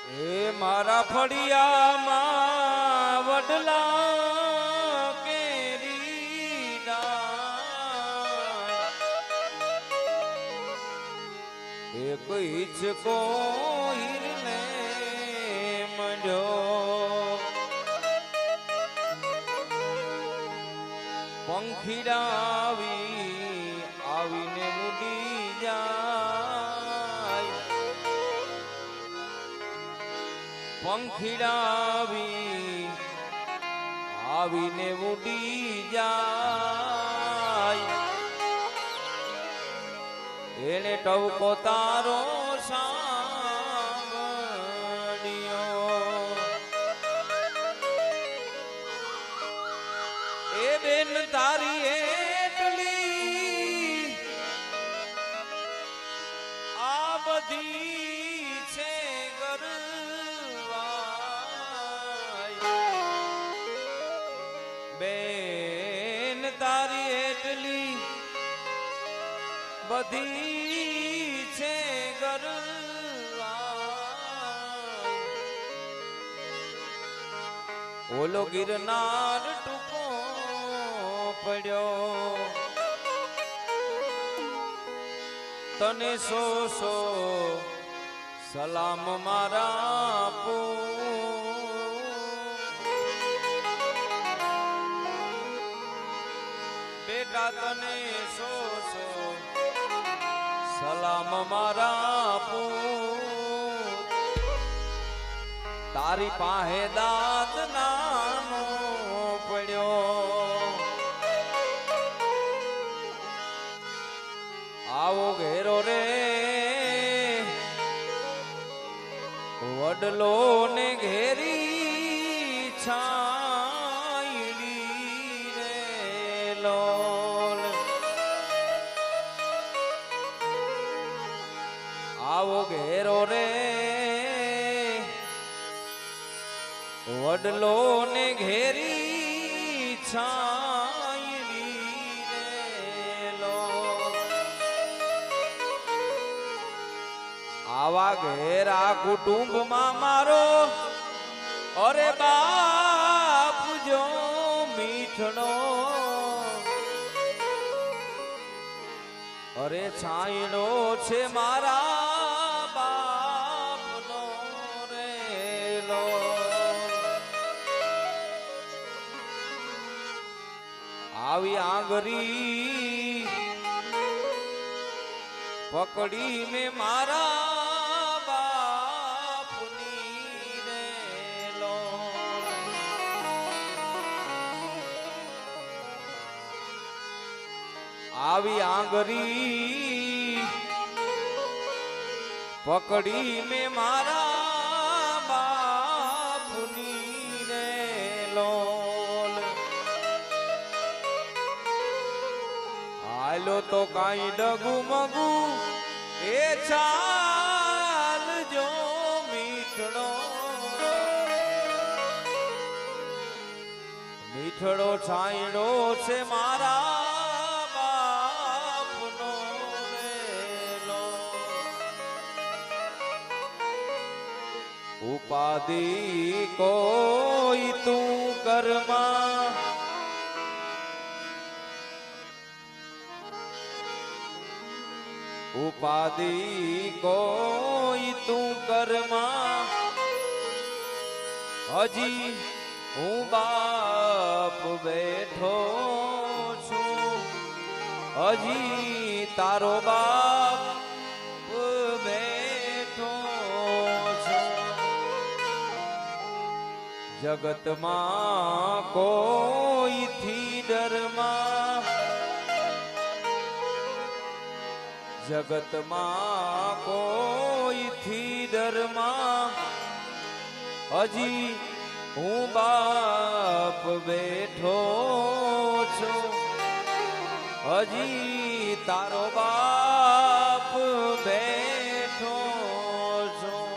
એ મારા ફળિયામાં વડલા કેરીના એક હિચકો હીરને મંડ્યો પંખીડા આવીને ઉડી જાય પંખીડા આવીને ઉડી જાય એને ટવકો તારો સાંભળ્યો એ બેન તારી એટલી આ બધી છે ગરવાય બેન તારી એટલી બધી છે ગરવાય ઓલો ગિરનાર ટૂંકો પડ્યો તને સો સલામ મારા બેટા તને સો સલામ મારા તારી પાસે દાંત નાનો પડ્યો આવો ઘેરો રે વડલો ને ઘેરી છાયડી રે લોલ આવો ઘેરો રે વડલો ને ઘેરી છાયડી રે લોલ આવા ઘેરા કુટુંબમાં મારો અરે બાપ જો મીઠડો અરે છાંયડો છે મારા બાપનો રેલો આવી આંગરી પકડી મેં મારા બાપની રેલો આવી આંગરી પકડી મેં મારા બાપની રેલો હાલો તો કાંઈ ડગુ મગુ એ ચાલ જો મીઠડો મીઠડો છાંયડો છે મારા બાપનો રેલો ઉપાધિ કોઈ તું કરમાં ઉપાધિ કોઈ તું કરમાં હજી હું બાપ બેઠો છું હજી તારો બાપ બેઠો છું જગતમાં કોઈથી ડરમાં જગતમાં કોઈથી ડરમાં હજી હું બાપ બેઠો છું હજી તારો બાપ બેઠો છું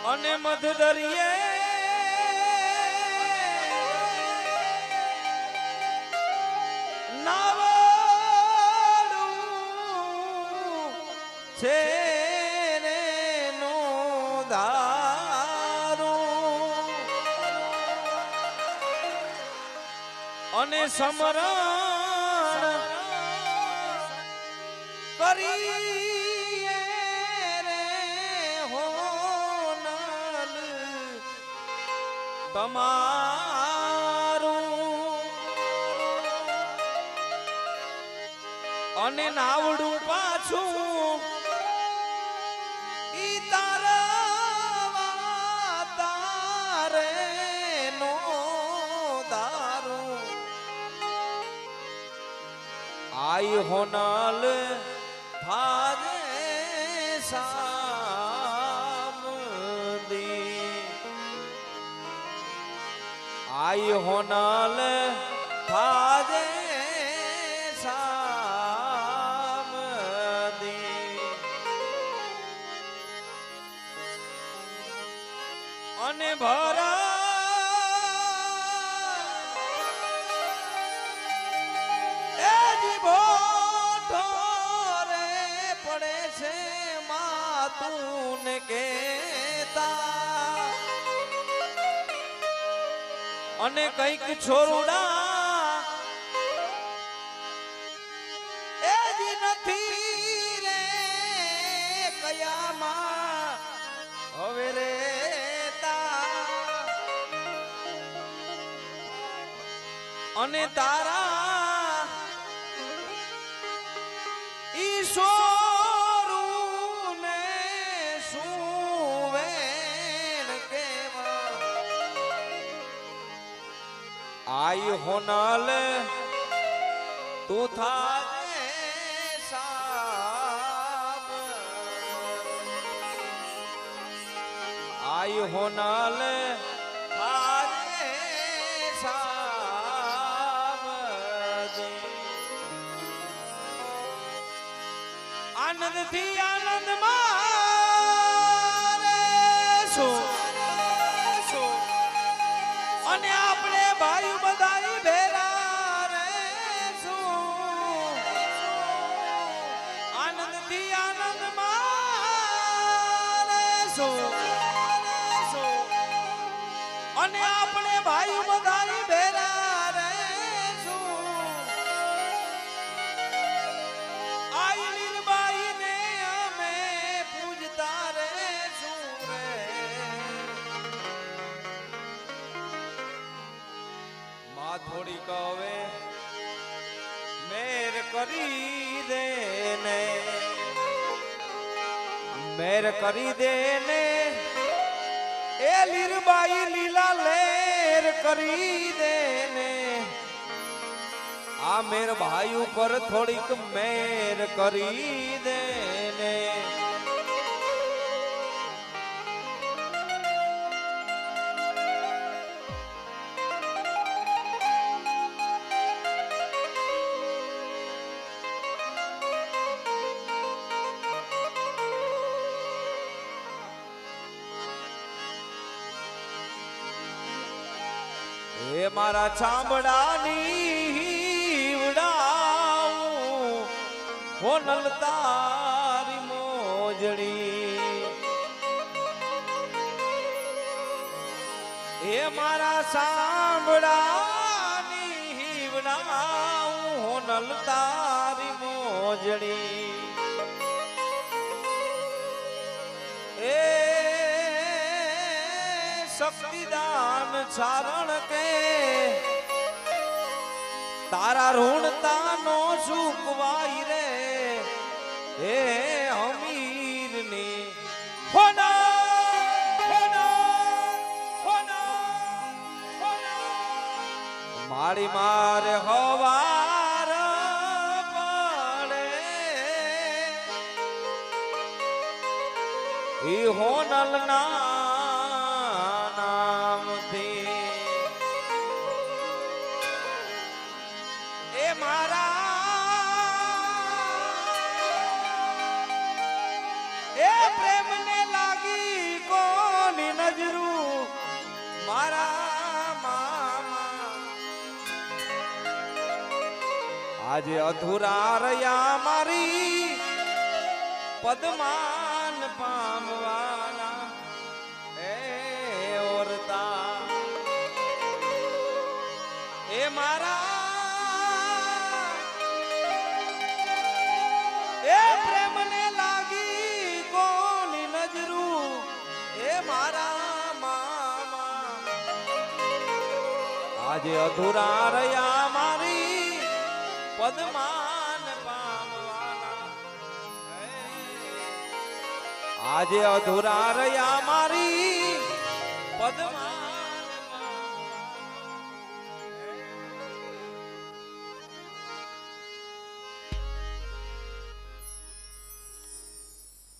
અને મધ દરિયે નાવડું છે રે નો દારૂ અને સમરણ કરી રે હોનલ તમારું અને નાવડું પાછું ઈ તારા તારે નો દારૂ આઈ હોનલ થારે સામદી આઈ હોનલ થારે અને ભરા એ જીભો ઠોરે પડે છે માતું ને કેતા અને કઈક છોરુડા એ જી નથી રે કયામાં હવે રે અને તારા ઈશ્વરું ને સુવેન કેવા આઈ હોનલ તું થાજે સાબ આઈ હોનલ થાજે સાબ આનંદ થી આનંદ મારે અને આપણે ભાઈ બધાઈ ભેરા રેશું આનંદ થી આનંદ મારે અને આપણે ભાઈ બધાઈ ભેરા રેશું આઈ થોડી કહે મેર કરી દે ને મેર કરી દે ને એ લીરબાઈ લીલા લેર કરી દે ને આ મેર ભાઈ ઉપર થોડીક મેર કરી દે ને એ મારા ચામડાની હીવડાવું હોનલ તારી મોજડી એ મારા ચામડાની હીવડાવું હોનલ તારી મોજડી એ શક્તિદાન ચારણ કે તારા ઋણતાનો ચૂકવાય રે હે અમીર ની મારી મારે હવાર પડે ઈ હોનલ ના આજે અધૂરા રહ્યા મારી પદમાન પામવાના એ ઓરતા એ મારા એ પ્રેમને લાગી કોની નજરું એ મારા મામા આજે અધૂરા રહ્યા મારી પદમાન પામવાના આજે અધૂરા રહ્યા મારી પદમાન